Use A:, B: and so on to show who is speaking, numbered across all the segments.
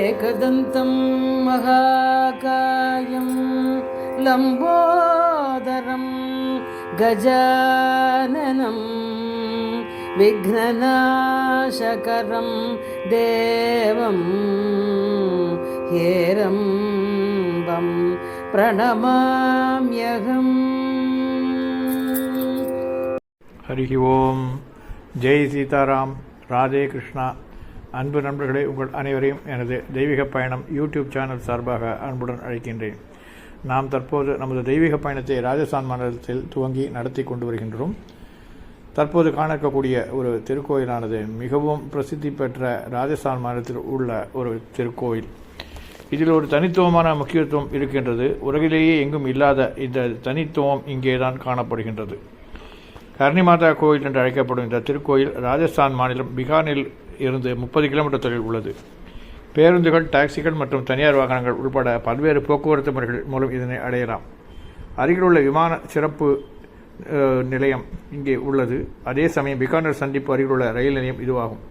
A: एकदन्तं महाकायं लम्बोदरं गजाननं विघ्ननाशकरं देवं हेरम्बं प्रणमाम्यहम्.
B: ஹரி ஓம். ஜெய் சீதாராம். ராதே கிருஷ்ணா. அன்பு நண்பர்களே, உங்கள் அனைவரையும் எனது தெய்வீக பயணம் யூடியூப் சேனல் சார்பாக அன்புடன் அழைக்கின்றேன். நாம் தற்போது நமது தெய்வீக பயணத்தை ராஜஸ்தான் மாநிலத்தில் துவங்கி நடத்தி கொண்டு வருகின்றோம். தற்போது காணக்கூடிய ஒரு திருக்கோயிலானது மிகவும் பிரசித்தி பெற்ற ராஜஸ்தான் மாநிலத்தில் உள்ள ஒரு திருக்கோயில். இதில் ஒரு தனித்துவமான முக்கியத்துவம் இருக்கின்றது. உலகிலேயே எங்கும் இல்லாத இந்த தனித்துவம் இங்கேதான் காணப்படுகின்றது. கர்ணிமாதா கோயில் என்று அழைக்கப்படும் இந்த திருக்கோயில் ராஜஸ்தான் மாநிலம் பிகானில் இருந்து 30 கிலோமீட்டர் தொலைவில் உள்ளது. பேருந்துகள், டாக்ஸிகள் மற்றும் தனியார் வாகனங்கள் உட்பட பல்வேறு போக்குவரத்து முறைகள் மூலம் இதனை அடையலாம். அருகிலுள்ள விமான சிறப்பு நிலையம் இங்கே உள்ளது. அதே சமயம் பிகானர் சந்திப்பு அருகிலுள்ள ரயில் நிலையம் இதுவாகும்.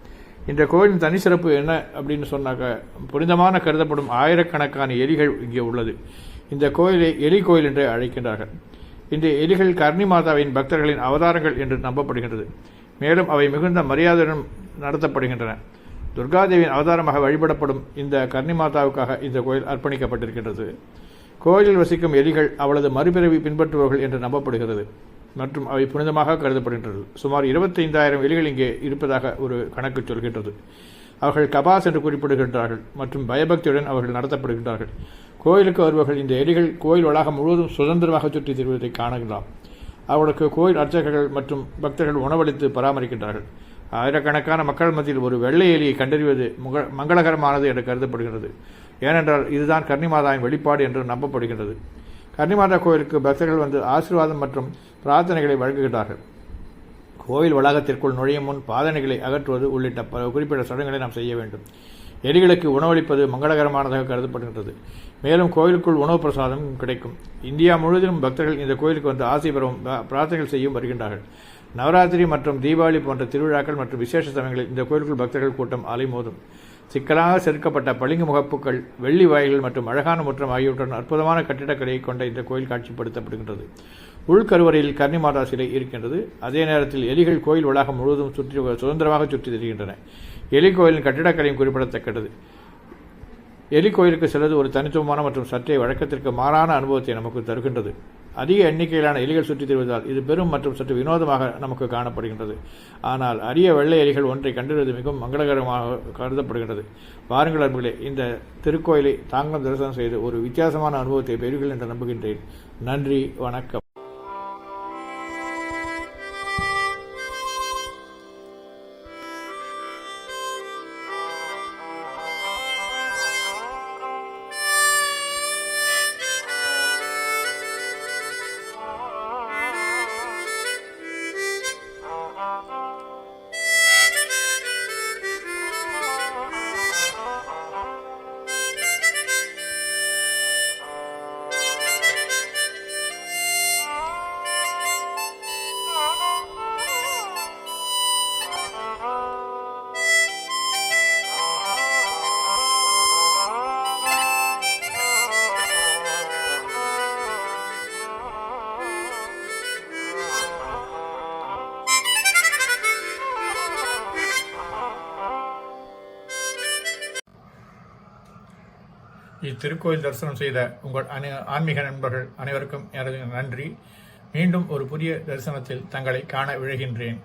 B: இந்த கோயிலின் தனி சிறப்பு என்ன அப்படின்னு சொன்னாக்க, புனிதமான கருதப்படும் ஆயிரக்கணக்கான எலிகள் இங்கே உள்ளது. இந்த கோயிலை எலி கோயில் என்று அழைக்கின்றார்கள். இந்த எலிகள் கர்ணிமாதாவின் பக்தர்களின் அவதாரங்கள் என்று நம்பப்படுகின்றது. மேலும் அவை மிகுந்த மரியாதையுடன் நடத்தப்படுகின்றன. துர்காதேவியின் அவதாரமாக வழிபடப்படும் இந்த கர்ணிமாதாவுக்காக இந்த கோயில் அர்ப்பணிக்கப்பட்டிருக்கின்றது. கோயிலில் வசிக்கும் எலிகள் அவளது மறுபிறவி பின்பற்றுபவர்கள் என்று நம்பப்படுகிறது மற்றும் அவை புனிதமாக கருதப்படுகின்றது. சுமார் 25,000 எலிகள் இங்கே இருப்பதாக ஒரு கணக்கு சொல்கின்றது. அவர்கள் கபாஸ் என்று குறிப்பிடுகின்றார்கள் மற்றும் பயபக்தியுடன் அவர்கள் நடத்தப்படுகின்றார்கள். கோயிலுக்கு வருபவர்கள் இந்த எலிகள் கோயில் வளாகம் முழுவதும் சுதந்திரமாக சுற்றி திருவதை காணலாம். அவர்களுக்கு கோயில் அர்ச்சகர்கள் மற்றும் பக்தர்கள் உணவளித்து பராமரிக்கின்றார்கள். ஆயிரக்கணக்கான மக்கள் மத்தியில் ஒரு வெள்ளை எலியை கண்டறிவது மங்களகரமானது என்று கருதப்படுகிறது. ஏனென்றால் இதுதான் கர்ணிமாதாவின் வெளிப்பாடு என்று நம்பப்படுகின்றது. கர்ணிமாதா கோயிலுக்கு பக்தர்கள் வந்து ஆசீர்வாதம் மற்றும் பிரார்த்தனைகளை வழங்குகின்றார்கள். கோயில் வளாகத்திற்குள் நுழையும் முன் பாதனைகளை அகற்றுவது உள்ளிட்ட குறிப்பிட்ட சடங்குகளை நாம் செய்ய வேண்டும். எலிகளுக்கு உணவளிப்பது மங்களகரமானதாக கருதப்படுகின்றது. மேலும் கோயிலுக்குள் உணவு பிரசாதம் கிடைக்கும். இந்தியா முழுவதிலும் பக்தர்கள் இந்த கோயிலுக்கு வந்து ஆசை பெறவும் பிரார்த்தனைகள் செய்யும் வருகின்றார்கள். நவராத்திரி மற்றும் தீபாவளி போன்ற திருவிழாக்கள் மற்றும் விசேஷ சமயங்களில் இந்த கோயிலுக்குள் பக்தர்கள் கூட்டம் அலைமோதும். சிக்கலாக செதுக்கப்பட்ட பளிங்கு முகப்புகள், வெள்ளி வாயில்கள் மற்றும் அழகான முற்றம் ஆகியவற்றுடன் அற்புதமான கட்டிடக்கலையை கொண்ட இந்த கோயில் காட்சிப்படுத்தப்படுகின்றது. உள்கருவறையில் கர்ணிமாதா சிலை இருக்கின்றது. அதே நேரத்தில் எலிகள் கோயில் வளாகம் முழுவதும் சுதந்திரமாக சுற்றி திரிகின்றன. எலி கோயிலின் கட்டிடக்கலையும் குறிப்பிடத்தக்கது. எலி கோயிலுக்கு செல்வது ஒரு தனித்துவமான மற்றும் சற்றே வழக்கத்திற்கு மாறான அனுபவத்தை நமக்கு தருகின்றது. அதிக எண்ணிக்கையிலான எலிகள் சுற்றித் திரிவதால் இது பெரும் மற்றும் சற்று வினோதமாக நமக்கு காணப்படுகின்றது. ஆனால் அரிய வெள்ளை எலிகள் ஒன்றை கண்டறிவது மிகவும் மங்களகரமாக கருதப்படுகின்றது. வாருங்கள் அன்பர்களே, இந்த திருக்கோயிலை தாங்கள் தரிசனம் செய்து ஒரு வித்தியாசமான அனுபவத்தை பெறுவீர்கள் என்று நம்புகின்றேன். நன்றி, வணக்கம். இத்திருக்கோயில் தரிசனம் செய்த உங்கள் ஆன்மீக நண்பர்கள் அனைவருக்கும் எனது நன்றி. மீண்டும் ஒரு புதிய தரிசனத்தில் தங்களை காண விழைகின்றேன்.